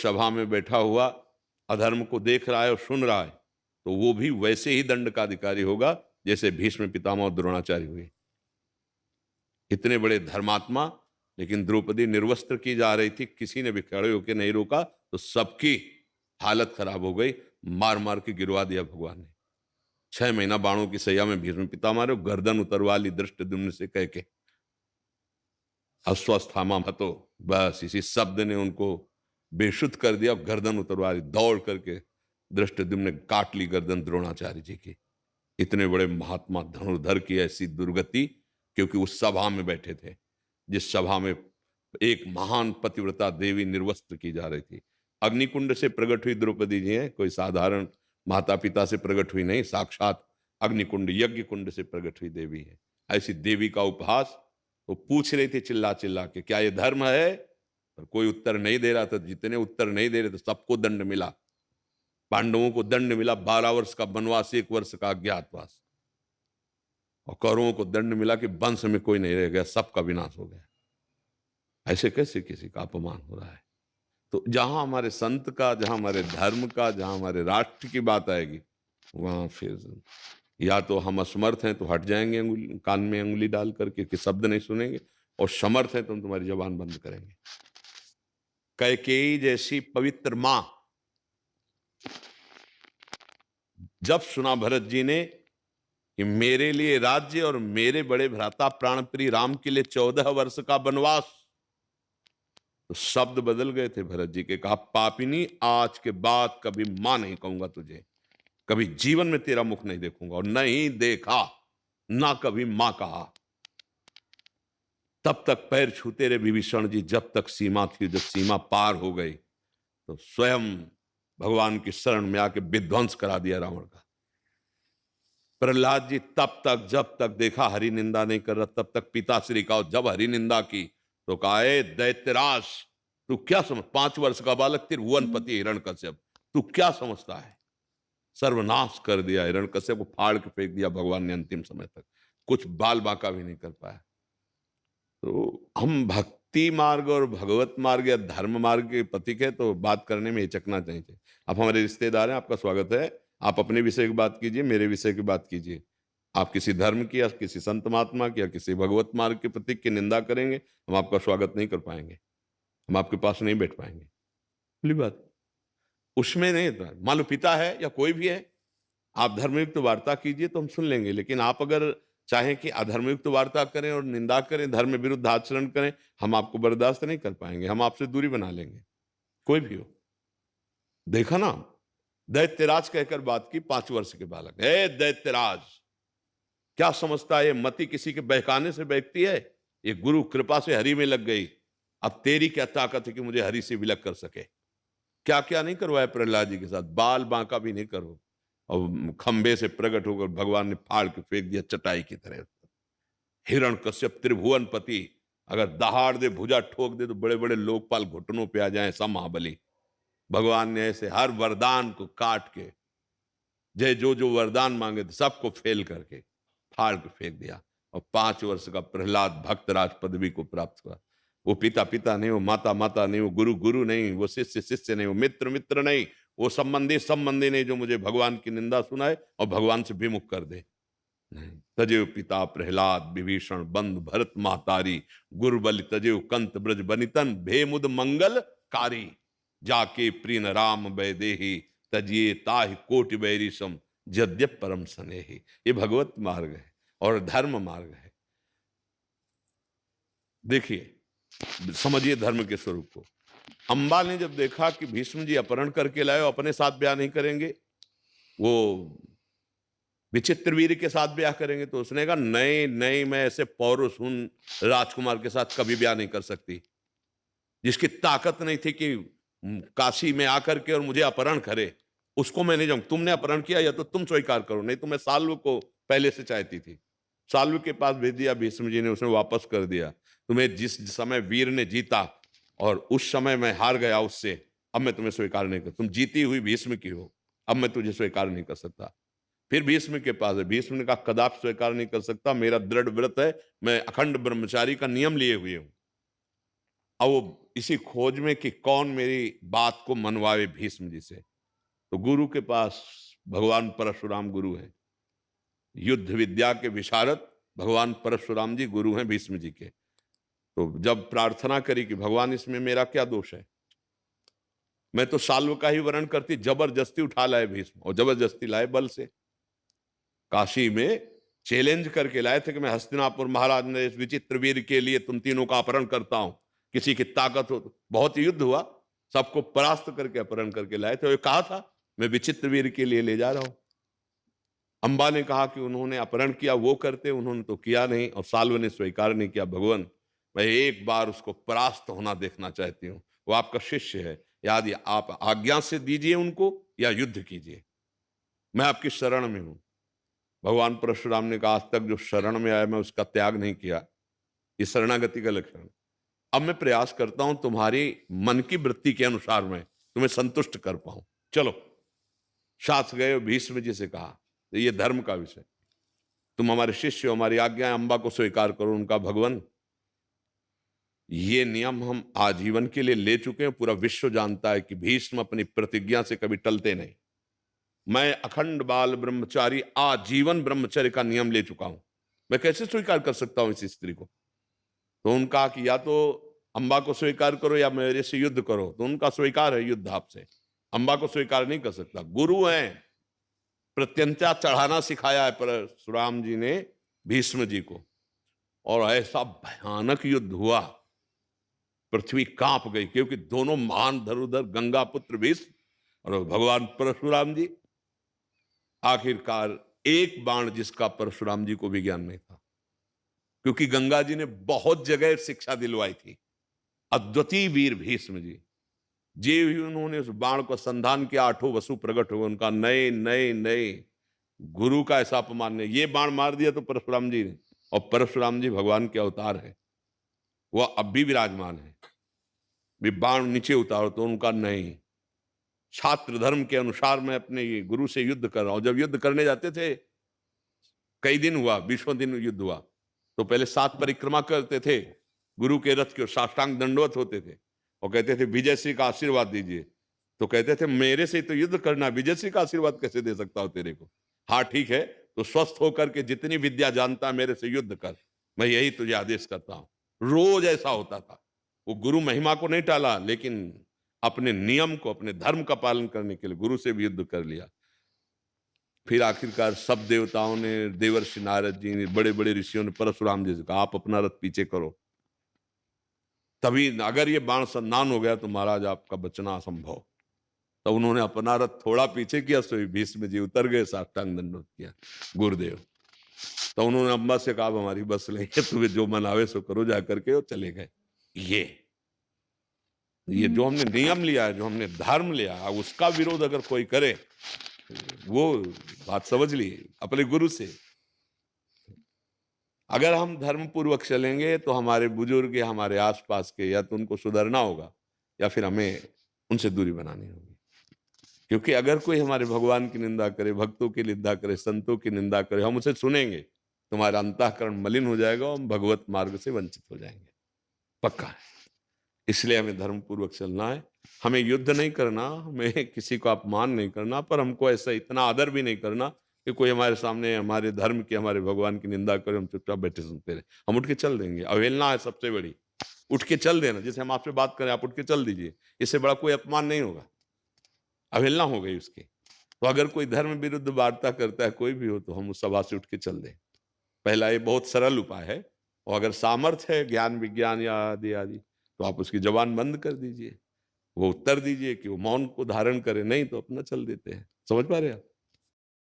सभा में बैठा हुआ अधर्म को देख रहा है और सुन रहा है, तो वो भी वैसे ही दंड का अधिकारी होगा जैसे भीष्म पितामह और द्रोणाचार्य हुए। इतने बड़े धर्मात्मा, लेकिन द्रौपदी निर्वस्त्र की जा रही थी, किसी ने भी खड़े होकर नहीं रोका, तो सबकी हालत खराब हो गई। मार मार के गिरवा दिया भगवान ने। 6 महीना बाणों की सैया में भीष्म पितामह रहे, गर्दन उतरवा ली धृष्टद्युम्न से कह के, अस्वस्थामा हतो, बस इसी शब्द ने उनको बेशुद्ध कर दिया। गर्दन उतरवा ली, दौड़ करके धृष्टद्युम्न ने काट ली गर्दन द्रोणाचार्य जी की। इतने बड़े महात्मा धनुर्धर की ऐसी दुर्गति, क्योंकि उस सभा में बैठे थे, जिस सभा में एक महान पतिव्रता देवी निर्वस्त्र की जा रही थी। अग्निकुंड से प्रकट हुई द्रौपदी जी हैं, कोई साधारण माता पिता से प्रकट हुई नहीं, साक्षात अग्निकुंड यज्ञ कुंड से प्रकट हुई देवी है। ऐसी देवी का उपहास वो पूछ रही थी चिल्ला चिल्ला के, क्या ये धर्म है? पर कोई उत्तर नहीं दे रहा था। जितने उत्तर नहीं दे रहे थे सबको दंड मिला। पांडवों को दंड मिला 12 वर्ष का वनवास, 1 वर्ष का अज्ञातवास, और कौरवों को दंड मिला कि वंश में कोई नहीं रह गया, सबका विनाश हो गया। ऐसे कैसे किसी का अपमान हो रहा है? तो जहां हमारे संत का, जहां हमारे धर्म का, जहां हमारे राष्ट्र की बात आएगी, वहां फिर या तो हम असमर्थ हैं तो हट जाएंगे कान में अंगुली डाल करके कि शब्द नहीं सुनेंगे, और समर्थ हैं तो हम तुम्हारी जबान बंद करेंगे। कैकेयी जैसी पवित्र मां, जब सुना भरत जी ने कि मेरे लिए राज्य और मेरे बड़े भ्राता प्राणप्रिय राम के लिए 14 वर्ष का वनवास, तो शब्द बदल गए थे भरत जी के। कहा, पापिनी, आज के बाद कभी मां नहीं कहूंगा तुझे, कभी जीवन में तेरा मुख नहीं देखूंगा, और नहीं देखा, ना कभी मां कहा। तब तक पैर छूते रहे विभीषण जी, जब तक सीमा थी। जब सीमा पार हो गई तो स्वयं भगवान की शरण में आके विध्वंस करा दिया रावण का। प्रहलाद जी तब तक, जब तक देखा हरि निंदा नहीं कर रहा, तब तक पिताश्री का, जब हरि निंदा की तो कहा, दैत्यराज, तू क्या समझ, 5 वर्ष का बालक त्रिभुवनपति हिरण्यकश्यप, तू क्या समझता है? सर्वनाश कर दिया हिरण्यकश्यप को, फाड़ के फेंक दिया भगवान ने अंतिम समय तक, कुछ बाल बांका भी नहीं कर पाया। तो हम भक्ति मार्ग और भगवत मार्ग या धर्म मार्ग के प्रतीक है, तो बात करने में हिचकना चाहिए। आप हमारे रिश्तेदार हैं, आपका स्वागत है। आप अपने विषय की बात कीजिए, मेरे विषय की बात कीजिए। आप किसी धर्म की या किसी संत महात्मा की या किसी भगवत मार्ग के प्रतीक की निंदा करेंगे, हम आपका स्वागत नहीं कर पाएंगे, हम आपके पास नहीं बैठ पाएंगे। खुली बात। उसमें नहीं था, मान लो पिता है या कोई भी है, आप धर्मयुक्त वार्ता कीजिए तो हम सुन लेंगे। लेकिन आप अगर चाहें कि अधर्मयुक्त वार्ता करें और निंदा करें, धर्म विरुद्ध आचरण करें, हम आपको बर्दाश्त नहीं कर पाएंगे, हम आपसे दूरी बना लेंगे, कोई भी हो। देखा ना, दैत्यराज कहकर बात की 5 वर्ष के बालक, दैत्यराज, क्या समझता है ये मति किसी के बहकाने से बहकती है? ये गुरु कृपा से हरि में लग गई। अब तेरी क्या ताकत है कि मुझे हरि से विलग कर सके? क्या क्या नहीं करवाया प्रहलाद जी के साथ, बाल बांका भी नहीं करो। और खंबे से प्रकट होकर भगवान ने फाड़ के फेंक दिया चटाई की तरह। हिरण्यकश्यप त्रिभुवनपति, अगर दहाड़ दे, भुजा ठोक दे, तो बड़े बड़े लोकपाल घुटनों पे आ जाए, सब महाबली। भगवान ने ऐसे हर वरदान को काट के, जय जो जो वरदान मांगे थे सबको फेल करके फाड़ के फेंक दिया। और 5 वर्ष का प्रहलाद भक्तराज पदवी को प्राप्त हुआ। वो पिता पिता नहीं, वो माता माता नहीं, वो गुरु गुरु नहीं, वो शिष्य शिष्य नहीं, वो मित्र मित्र नहीं, वो संबंधी संबंधी नहीं, जो मुझे भगवान की निंदा सुनाए और भगवान से विमुख कर दे। नहीं, तजेव पिता प्रहलाद विभीषण बंधु भरत महतारी, गुरुबल तजेव कंत ब्रज बनितन भेमुद मंगल कारी, जाके प्रिय राम वैदेही तजिए ताहि कोटि बैरिसम जद्यप परम स्नेही। ये भगवत मार्ग है और धर्म मार्ग है। देखिए, समझिए धर्म के स्वरूप को। अंबा ने जब देखा कि भीष्म जी अपहरण करके लाए, अपने साथ ब्याह नहीं करेंगे, वो विचित्र वीर के साथ ब्याह करेंगे, तो उसने कहा, नहीं नहीं, मैं ऐसे पौरुषून राजकुमार के साथ कभी ब्याह नहीं कर सकती, जिसकी ताकत नहीं थी कि काशी में आकर के और मुझे अपहरण करे, उसको मैं नहीं जाऊं। तुमने अपहरण किया या तो तुम स्वीकार करो, नहीं तो मैं साल्व को पहले से चाहती थी। साल्व के पास भेज दिया भीष्म जी ने, उसने वापस कर दिया। तुम्हें जिस समय वीर ने जीता और उस समय मैं हार गया उससे, अब मैं तुम्हें स्वीकार नहीं कर, तुम जीती हुई भीष्म की हो, अब मैं तुझे स्वीकार नहीं कर सकता। फिर भीष्म के पास है, भीष्म ने कहा, कदापि स्वीकार नहीं कर सकता, मेरा दृढ़ व्रत है, मैं अखंड ब्रह्मचारी का नियम लिए हुए हूं। अब वो इसी खोज में कि कौन मेरी बात को मनवावे भीष्म जी से, तो गुरु के पास भगवान परशुराम गुरु हैं। युद्ध विद्या के विशारद भगवान परशुराम जी गुरु हैं भीष्म जी के। तो जब प्रार्थना करी कि भगवान इसमें मेरा क्या दोष है, मैं तो साल्व का ही वर्ण करती, जबरदस्ती उठा लाए भीष्म, और जबरदस्ती लाए बल से। काशी में चैलेंज करके लाए थे कि मैं हस्तिनापुर महाराज ने इस विचित्र वीर के लिए तुम तीनों का अपहरण करता हूं, किसी की ताकत हो। बहुत युद्ध हुआ, सबको परास्त करके अपहरण करके लाए थे। कहा था मैं विचित्र वीर के लिए ले जा रहा हूं। अंबा ने कहा कि उन्होंने अपहरण किया, वो करते, उन्होंने तो किया नहीं, और साल्व ने स्वीकार नहीं किया। भगवान, मैं एक बार उसको परास्त होना देखना चाहती हूँ, वो आपका शिष्य है, यदि आप आज्ञा से दीजिए उनको या युद्ध कीजिए, मैं आपकी शरण में हूं। भगवान परशुराम ने कहा, आज तक जो शरण में आया मैं उसका त्याग नहीं किया, ये शरणागति का लक्षण। अब मैं प्रयास करता हूं तुम्हारी मन की वृत्ति के अनुसार मैं तुम्हें संतुष्ट कर पाऊं। चलो, साथ गए, भीष्म जी से कहा, तो ये धर्म का विषय, तुम हमारे शिष्य हो, हमारी आज्ञा अंबा को स्वीकार करो। उनका भगवान, ये नियम हम आजीवन के लिए ले चुके हैं, पूरा विश्व जानता है कि भीष्म अपनी प्रतिज्ञा से कभी टलते नहीं। मैं अखंड बाल ब्रह्मचारी आजीवन ब्रह्मचर्य का नियम ले चुका हूं, मैं कैसे स्वीकार कर सकता हूं इस स्त्री को। तो उनका कि या तो अंबा को स्वीकार करो या मेरे से युद्ध करो। तो उनका स्वीकार है युद्ध आपसे, अंबा को स्वीकार नहीं कर सकता। गुरु हैं, प्रत्यंचा चढ़ाना सिखाया है परशुराम जी ने भीष्म जी को, और ऐसा भयानक युद्ध हुआ, पृथ्वी कांप गई, क्योंकि दोनों महान धनुर्धर गंगा पुत्र भीष्म और भगवान परशुराम जी, आखिरकार एक बाण जिसका परशुराम जी को भी ज्ञान नहीं था, क्योंकि गंगा जी ने बहुत जगह शिक्षा दिलवाई थी। अद्वितीय वीर भीष्म जी, जे भी उन्होंने उस बाण को संधान किया, आठों वसु प्रकट हुए। उनका नए नए नए गुरु का ऐसा अपमान नहीं। ये बाण मार दिया तो परशुराम जी ने, और परशुराम जी भगवान के अवतार है, वह अब भी विराजमान है। भी बाण नीचे उतारो तो उनका नहीं, छात्र धर्म के अनुसार मैं अपने गुरु से युद्ध कर रहा हूं। जब युद्ध करने जाते थे, कई दिन हुआ, 20वें दिन युद्ध हुआ, तो पहले 7 परिक्रमा करते थे गुरु के रथ के, साष्टांग दंडवत होते थे, और कहते थे विजय श्री का आशीर्वाद दीजिए। तो कहते थे मेरे से तो युद्ध करना, विजय श्री का आशीर्वाद कैसे दे सकता हूं तेरे को। हाँ ठीक है, तो स्वस्थ होकर के जितनी विद्या जानता है मेरे से युद्ध कर, मैं यही तुझे आदेश करता हूं। रोज ऐसा होता था। वो गुरु महिमा को नहीं टाला, लेकिन अपने नियम को, अपने धर्म का पालन करने के लिए गुरु से भी युद्ध कर लिया। फिर आखिरकार सब देवताओं ने, देवर्षि नारद जी ने, बड़े बड़े ऋषियों ने परशुराम जी से कहा, आप अपना रथ पीछे करो, तभी अगर ये बाण संधान हो गया तो महाराज आपका बचना असंभव। तो उन्होंने अपना रथ थोड़ा पीछे किया, सो भीष्म जी उतर गए, साष्टांग दंडवत किया गुरुदेव। तो उन्होंने अम्बा से कहा, हमारी बस लेंगे, तुम्हें जो मनावे सो करो जा करके, और चले गए। ये जो हमने नियम लिया है, जो हमने धर्म लिया है, उसका विरोध अगर कोई करे, वो बात समझ लिए अपने गुरु से। अगर हम धर्म पूर्वक चलेंगे तो हमारे बुजुर्ग या हमारे आसपास के, या तो उनको सुधरना होगा या फिर हमें उनसे दूरी बनानी होगी। क्योंकि अगर कोई हमारे भगवान की निंदा करे, भक्तों की निंदा करे, संतों की निंदा करे, हम उसे सुनेंगे, तुम्हारा अंतःकरण मलिन हो जाएगा और हम भगवत मार्ग से वंचित हो जाएंगे, पक्का है। इसलिए हमें धर्म पूर्वक चलना है। हमें युद्ध नहीं करना, हमें किसी को अपमान नहीं करना, पर हमको ऐसा इतना आदर भी नहीं करना कि कोई हमारे सामने हमारे धर्म की, हमारे भगवान की निंदा करे, हम चुपचाप बैठे सुनते रहे। हम उठ के चल देंगे। अवहेलना है सबसे बड़ी, उठ के चल देना। जैसे हम आपसे बात करें, आप उठ के चल दीजिए, इससे बड़ा कोई अपमान नहीं होगा। अवहेलना हो गई उसकी। तो अगर कोई धर्म विरुद्ध वार्ता करता है, कोई भी हो, तो हम उस सभा से उठ के चल दें। पहला ये बहुत सरल उपाय है, और अगर सामर्थ्य है ज्ञान विज्ञान या आदि आदि, तो आप उसकी जबान बंद कर दीजिए, वो उत्तर दीजिए कि वो मौन को धारण करे, नहीं तो अपना चल देते हैं। समझ पा रहे हैं आप?